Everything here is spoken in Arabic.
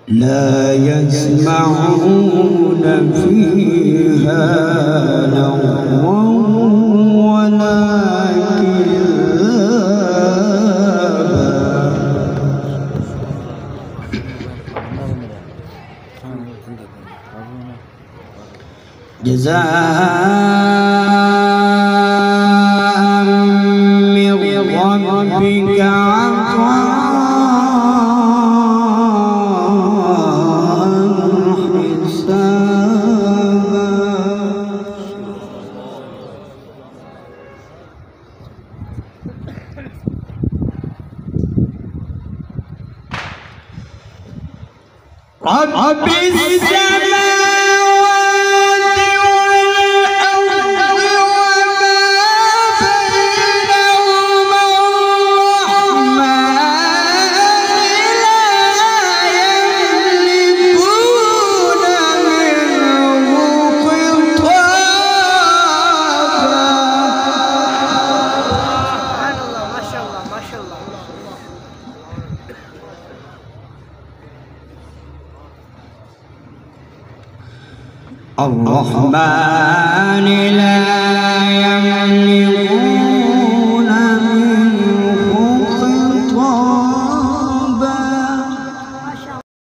لا يسمعون فيها لغوا ولا كذابا جزاء من ربك عطاء رب السماوات والأرض وما بينهما الرحمن لا يملكون منه خطابا. ما شاء الله ما شاء الله. الرحمن لا